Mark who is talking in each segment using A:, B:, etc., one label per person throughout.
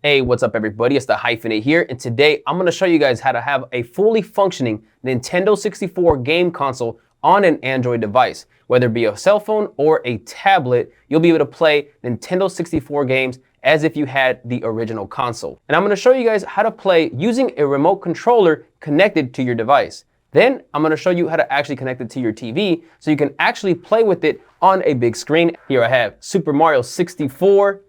A: Hey, what's up everybody? It's the Hyphenate here, and today I'm going to show you guys how to have a fully functioning Nintendo 64 game console on an Android device. Whether it be a cell phone or a tablet, you'll be able to play Nintendo 64 games as if you had the original console. And I'm going to show you guys how to play using a remote controller connected to your device. Then I'm going to show you how to actually connect it to your TV so you can actually play with it on a big screen. Here I have Super Mario 64.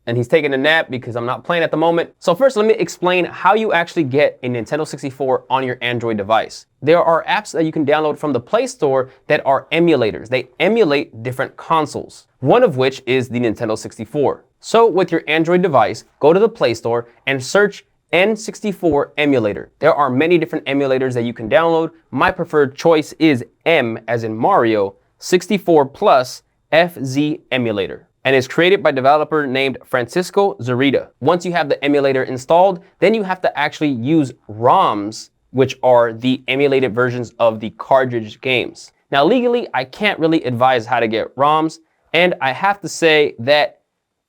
A: And he's taking a nap because I'm not playing at the moment. So first, let me explain how you actually get a Nintendo 64 on your Android device. There are apps that you can download from the Play Store that are emulators. They emulate different consoles, one of which is the Nintendo 64. So with your Android device, go to the Play Store and search N64 emulator. There are many different emulators that you can download. My preferred choice is M as in Mario 64 Plus FZ emulator, and is created by a developer named Francisco Zurita. Once you have the emulator installed, then you have to actually use ROMs, which are the emulated versions of the cartridge games. Now legally, I can't really advise how to get ROMs, and I have to say that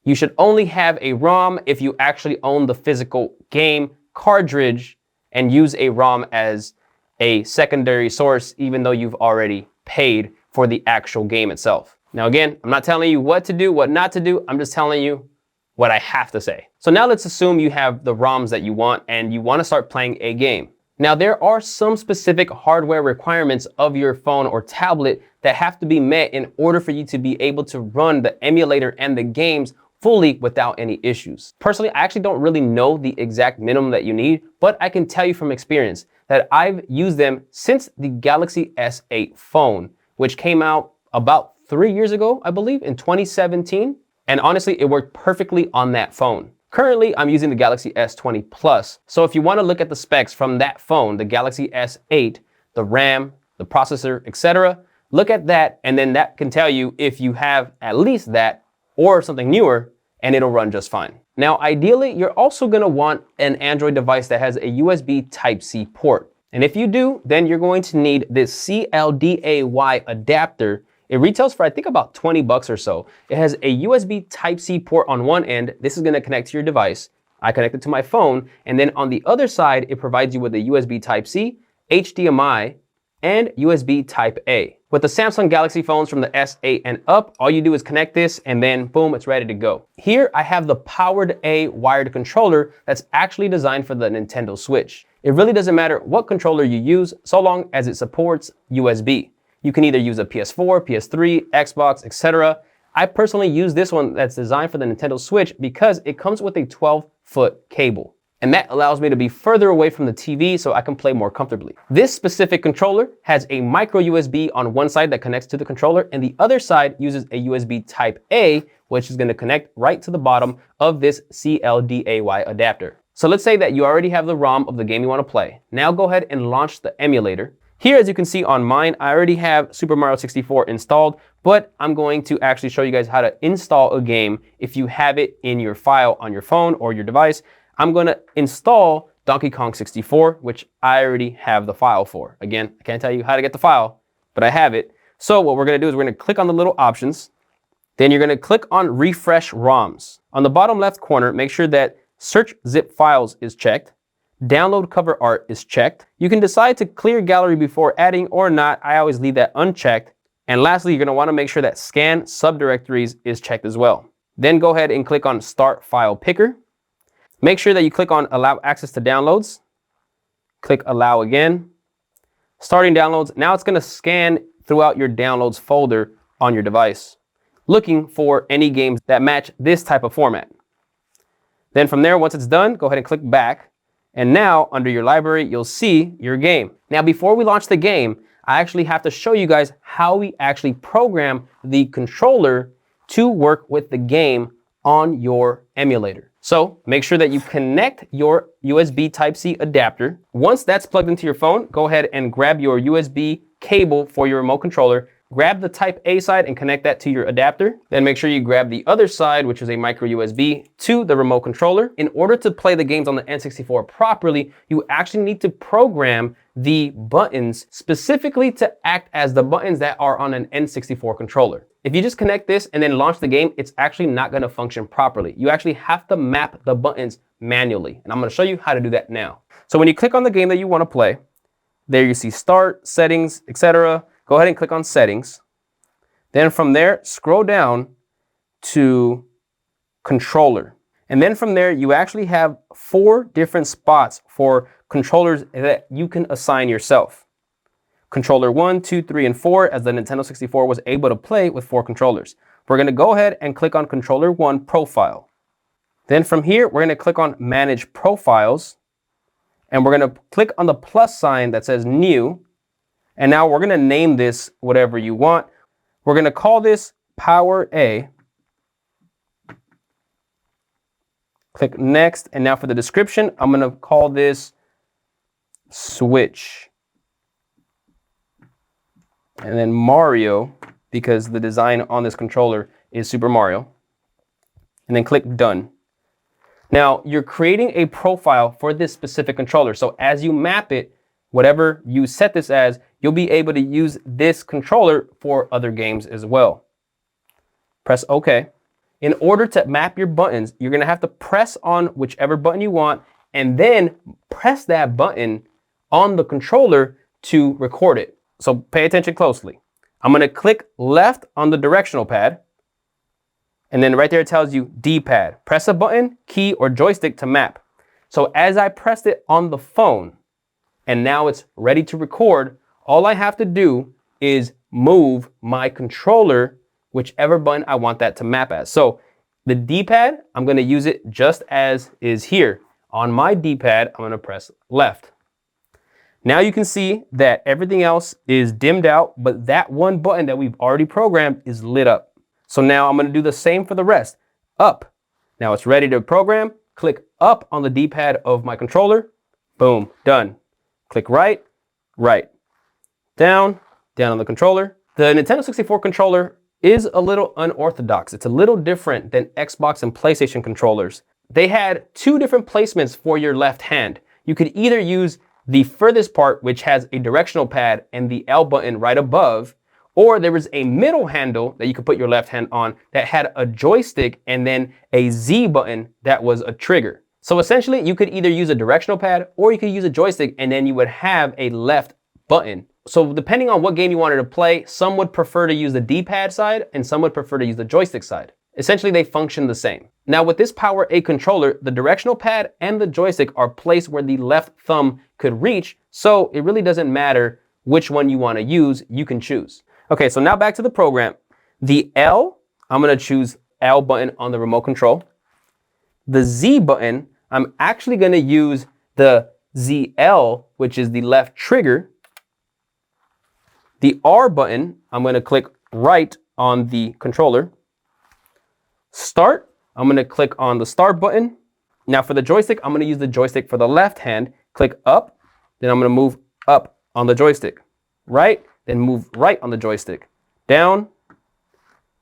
A: you should only have a ROM if you actually own the physical game cartridge and use a ROM as a secondary source, even though you've already paid for the actual game itself. Now again, I'm not telling you what to do, what not to do. I'm just telling you what I have to say. So now let's assume you have the ROMs that you want and you want to start playing a game. Now there are some specific hardware requirements of your phone or tablet that have to be met in order for you to be able to run the emulator and the games fully without any issues. Personally, I actually don't really know the exact minimum that you need, but I can tell you from experience that I've used them since the Galaxy S8 phone, which came out about 3 years ago, I believe, in 2017. And honestly, it worked perfectly on that phone. Currently, I'm using the Galaxy S20 Plus. So if you want to look at the specs from that phone, the Galaxy S8, the RAM, the processor, etc., look at that, and then that can tell you if you have at least that or something newer, and it'll run just fine. Now, ideally, you're also going to want an Android device that has a USB Type-C port. And if you do, then you're going to need this CLDAY adapter. It retails for, I think, about 20 bucks or so. It has a USB Type-C port on one end. This is going to connect to your device. I connect it to my phone. And then on the other side, it provides you with a USB Type-C, HDMI, and USB Type-A. With the Samsung Galaxy phones from the S8 and up, all you do is connect this and then boom, it's ready to go. Here I have the Powered A wired controller that's actually designed for the Nintendo Switch. It really doesn't matter what controller you use so long as it supports USB. You can either use a PS4, PS3, Xbox, etc. I personally use this one that's designed for the Nintendo Switch because it comes with a 12-foot cable. And that allows me to be further away from the TV so I can play more comfortably. This specific controller has a micro USB on one side that connects to the controller, and the other side uses a USB Type-A, which is going to connect right to the bottom of this CLDAY adapter. So let's say that you already have the ROM of the game you want to play. Now go ahead and launch the emulator. Here, as you can see on mine, I already have Super Mario 64 installed, but I'm going to actually show you guys how to install a game if you have it in your file on your phone or your device. I'm going to install Donkey Kong 64, which I already have the file for. Again, I can't tell you how to get the file, but I have it. So what we're going to do is we're going to click on the little options. Then you're going to click on Refresh ROMs. On the bottom left corner, make sure that Search Zip Files is checked. Download cover art is checked. You can decide to clear gallery before adding or not. I always leave that unchecked. And lastly, you're going to want to make sure that Scan Subdirectories is checked as well. Then go ahead and click on Start File Picker. Make sure that you click on Allow Access to Downloads. Click Allow again. Starting downloads. Now it's going to scan throughout your downloads folder on your device, looking for any games that match this type of format. Then from there, once it's done, go ahead and click back. And now under your library, you'll see your game. Now, before we launch the game, I actually have to show you guys how we actually program the controller to work with the game on your emulator. So make sure that you connect your USB Type-C adapter. Once that's plugged into your phone, go ahead and grab your USB cable for your remote controller, grab the Type A side and connect that to your adapter. Then make sure you grab the other side, which is a micro USB, to the remote controller. In order to play the games on the N64 properly, you actually need to program the buttons specifically to act as the buttons that are on an N64 controller. If you just connect this and then launch the game, it's actually not going to function properly. You actually have to map the buttons manually, and I'm going to show you how to do that now. So when you click on the game that you want to play, there you see Start, Settings, etc. Go ahead and click on Settings. Then from there, scroll down to Controller. And then from there, you actually have 4 different spots for controllers that you can assign yourself. Controller 1, 2, 3, and 4, as the Nintendo 64 was able to play with 4 controllers. We're going to go ahead and click on Controller 1 Profile. Then from here, we're going to click on Manage Profiles. And we're going to click on the plus sign that says New. And now we're going to name this whatever you want. We're going to call this Power A. Click Next. And now for the description, I'm going to call this Switch. And then Mario, because the design on this controller is Super Mario. And then click Done. Now, you're creating a profile for this specific controller. So as you map it, whatever you set this as, you'll be able to use this controller for other games as well. Press OK. In order to map your buttons, you're going to have to press on whichever button you want and then press that button on the controller to record it. So pay attention closely. I'm going to click left on the directional pad. And then right there it tells you D-pad. Press a button, key, or joystick to map. So as I pressed it on the phone, and now it's ready to record, all I have to do is move my controller, whichever button I want that to map as. So the D-pad, I'm going to use it just as is here. On my D-pad, I'm going to press left. Now you can see that everything else is dimmed out, but that one button that we've already programmed is lit up. So now I'm going to do the same for the rest. Up. Now it's ready to program. Click up on the D-pad of my controller. Boom, done. Click right, right. Down, down on the controller. The Nintendo 64 controller is a little unorthodox. It's a little different than Xbox and PlayStation controllers. They had 2 different placements for your left hand. You could either use the furthest part, which has a directional pad and the L button right above, or there was a middle handle that you could put your left hand on that had a joystick and then a Z button that was a trigger. So essentially, you could either use a directional pad or you could use a joystick and then you would have a left button. So depending on what game you wanted to play, some would prefer to use the D-pad side and some would prefer to use the joystick side. Essentially, they function the same. Now with this Power A controller, the directional pad and the joystick are placed where the left thumb could reach, so it really doesn't matter which one you want to use, you can choose. Okay, so now back to the program. The L, I'm going to choose L button on the remote control. The Z button, I'm actually going to use the ZL, which is the left trigger. The R button, I'm going to click right on the controller. Start, I'm going to click on the start button. Now for the joystick, I'm going to use the joystick for the left hand. Click up, then I'm going to move up on the joystick. Right, then move right on the joystick. Down,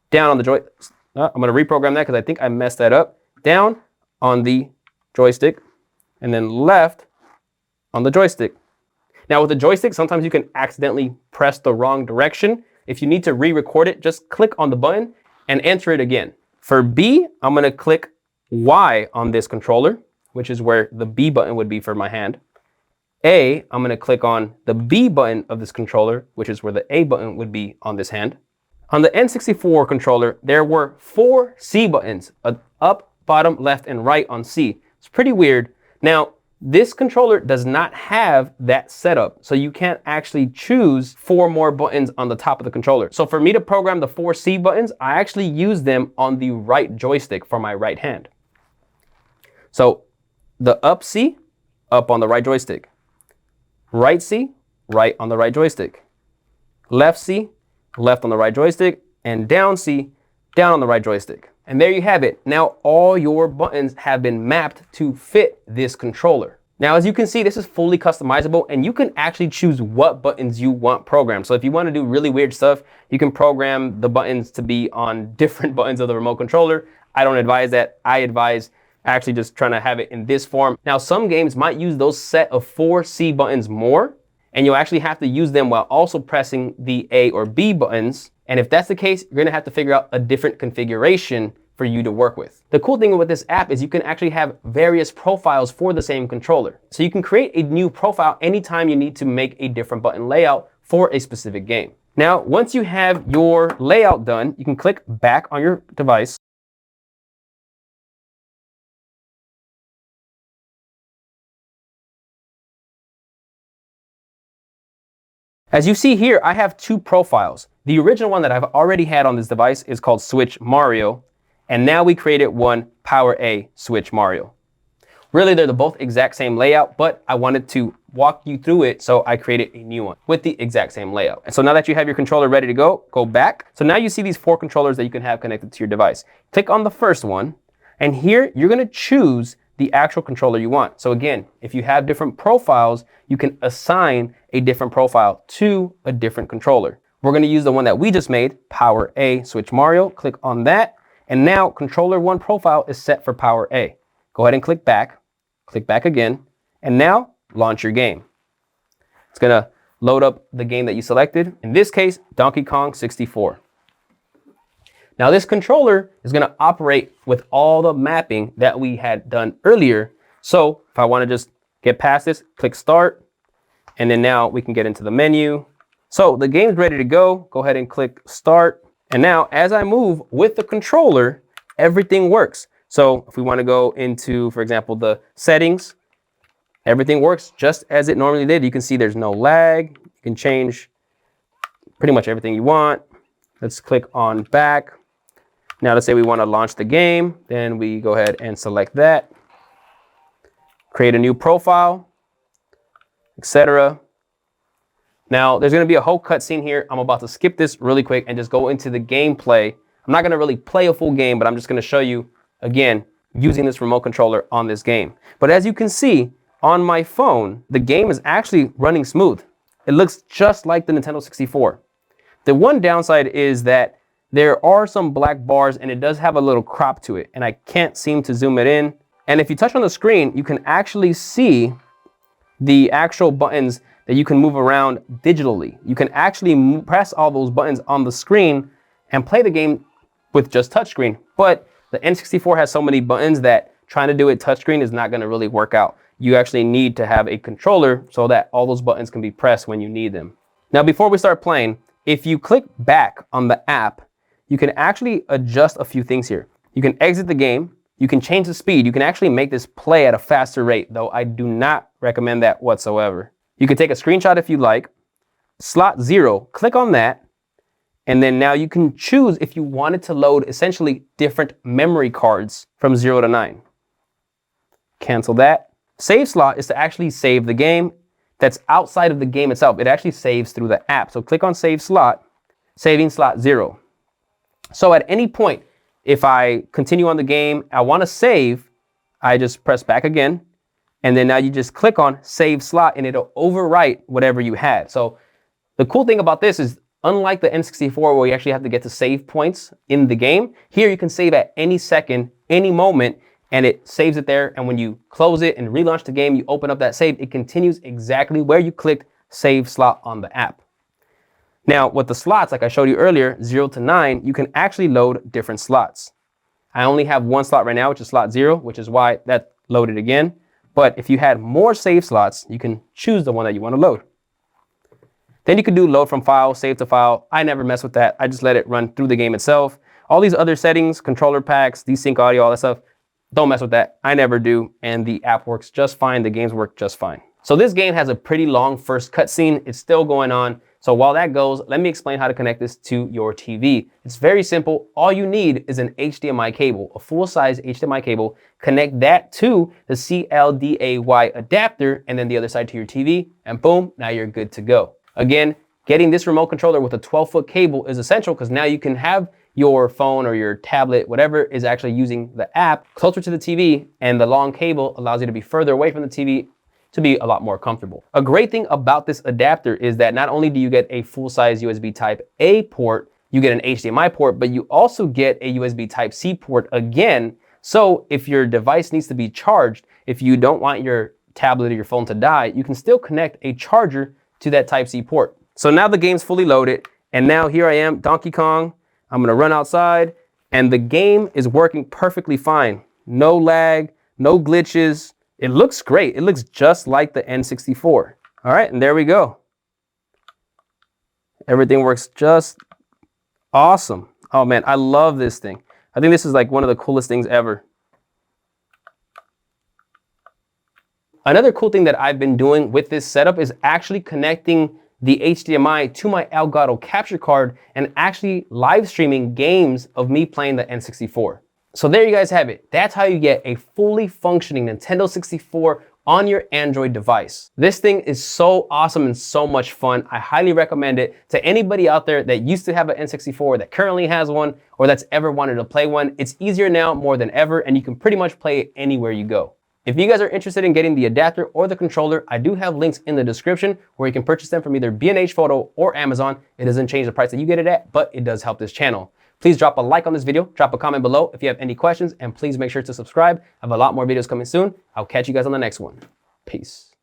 A: down on the joystick. I'm going to reprogram that because I think I messed that up. Down on the joystick, and then left on the joystick. Now with the joystick, sometimes you can accidentally press the wrong direction. If you need to re-record it, just click on the button and enter it again. For B, I'm going to click Y on this controller, which is where the B button would be for my hand. A, I'm going to click on the B button of this controller, which is where the A button would be on this hand. On the N64 controller, there were 4 C buttons, up, bottom, left, and right on C. It's pretty weird. Now, this controller does not have that setup, so you can't actually choose 4 more buttons on the top of the controller. So for me to program the 4 C buttons, I actually use them on the right joystick for my right hand. So the up C, up on the right joystick. Right C, right on the right joystick. Left C, left on the right joystick. And down C, down on the right joystick. And there you have it. Now all your buttons have been mapped to fit this controller. Now, as you can see, this is fully customizable and you can actually choose what buttons you want programmed. So if you want to do really weird stuff, you can program the buttons to be on different buttons of the remote controller. I don't advise that. I advise actually just trying to have it in this form. Now, some games might use those set of 4 C buttons more, and you'll actually have to use them while also pressing the A or B buttons. And if that's the case, you're going to have to figure out a different configuration for you to work with. The cool thing with this app is you can actually have various profiles for the same controller. So you can create a new profile anytime you need to make a different button layout for a specific game. Now, once you have your layout done, you can click back on your device. As you see here, I have 2 profiles. The original one that I've already had on this device is called Switch Mario. And now we created one Power A Switch Mario. Really, they're both exact same layout, but I wanted to walk you through it, so I created a new one with the exact same layout. And so now that you have your controller ready to go back. So now you see these 4 controllers that you can have connected to your device. Click on the first one, and here you're gonna choose the actual controller you want. So again, if you have different profiles, you can assign a different profile to a different controller. We're gonna use the one that we just made, Power A Switch Mario. Click on that. And now controller 1 profile is set for Power A. Go ahead and click back again, and now launch your game. It's gonna load up the game that you selected. In this case, Donkey Kong 64. Now this controller is gonna operate with all the mapping that we had done earlier. So if I wanna just get past this, click start, and then now we can get into the menu. So the game's ready to go. Go ahead and click start. And now as I move with the controller, everything works. So if we want to go into, for example, the settings, everything works just as it normally did. You can see there's no lag. You can change pretty much everything you want. Let's click on back. Now let's say we want to launch the game. Then we go ahead and select that. Create a new profile, etc. Now, there's going to be a whole cutscene here. I'm about to skip this really quick and just go into the gameplay. I'm not going to really play a full game, but I'm just going to show you, again, using this remote controller on this game. But as you can see, on my phone, the game is actually running smooth. It looks just like the Nintendo 64. The one downside is that there are some black bars and it does have a little crop to it, and I can't seem to zoom it in. And if you touch on the screen, you can actually see the actual buttons that you can move around digitally. You can actually press all those buttons on the screen and play the game with just touchscreen. But the N64 has so many buttons that trying to do it touchscreen is not gonna really work out. You actually need to have a controller so that all those buttons can be pressed when you need them. Now, before we start playing, if you click back on the app, you can actually adjust a few things here. You can exit the game. You can change the speed. You can actually make this play at a faster rate, though I do not recommend that whatsoever. You can take a screenshot if you like. Slot 0, click on that. And then now you can choose if you wanted to load essentially different memory cards from 0 to 9. Cancel that. Save slot is to actually save the game that's outside of the game itself. It actually saves through the app. So click on save slot, saving slot 0. So at any point, if I continue on the game, I want to save, I just press back again. And then now you just click on save slot and it'll overwrite whatever you had. So the cool thing about this is, unlike the N64 where you actually have to get to save points in the game, here you can save at any second, any moment, and it saves it there. And when you close it and relaunch the game, you open up that save, it continues exactly where you clicked save slot on the app. Now with the slots, like I showed you earlier, 0 to 9, you can actually load different slots. I only have one slot right now, which is slot 0, which is why that loaded again. But if you had more save slots, you can choose the one that you want to load. Then you can do load from file, save to file. I never mess with that. I just let it run through the game itself. All these other settings, controller packs, desync audio, all that stuff, don't mess with that. I never do. And the app works just fine. The games work just fine. So this game has a pretty long first cutscene. It's still going on. So while that goes, let me explain how to connect this to your TV. It's very simple. All you need is an HDMI cable, a full-size HDMI cable. Connect that to the CLDAY adapter and then the other side to your TV, and boom, now you're good to go. Again, getting this remote controller with a 12-foot cable is essential because now you can have your phone or your tablet, whatever is actually using the app, closer to the TV, and the long cable allows you to be further away from the TV to be a lot more comfortable. A great thing about this adapter is that not only do you get a full-size USB Type A port, you get an HDMI port, but you also get a USB Type C port again. So if your device needs to be charged, if you don't want your tablet or your phone to die, you can still connect a charger to that Type C port. So now the game's fully loaded, and now here I am, Donkey Kong. I'm gonna run outside, and the game is working perfectly fine. No lag, no glitches. It looks great. It looks just like the N64. All right, and there we go. Everything works just awesome. Oh man, I love this thing. I think this is like one of the coolest things ever. Another cool thing that I've been doing with this setup is actually connecting the HDMI to my Elgato capture card and actually live streaming games of me playing the N64. So there you guys have it. That's how you get a fully functioning Nintendo 64 on your Android device. This thing is so awesome and so much fun. I highly recommend it to anybody out there that used to have an N64, that currently has one, or that's ever wanted to play one. It's easier now more than ever, and you can pretty much play it anywhere you go. If you guys are interested in getting the adapter or the controller, I do have links in the description where you can purchase them from either B&H Photo or Amazon. It doesn't change the price that you get it at, but it does help this channel. Please drop a like on this video, drop a comment below if you have any questions, and please make sure to subscribe. I have a lot more videos coming soon. I'll catch you guys on the next one. Peace.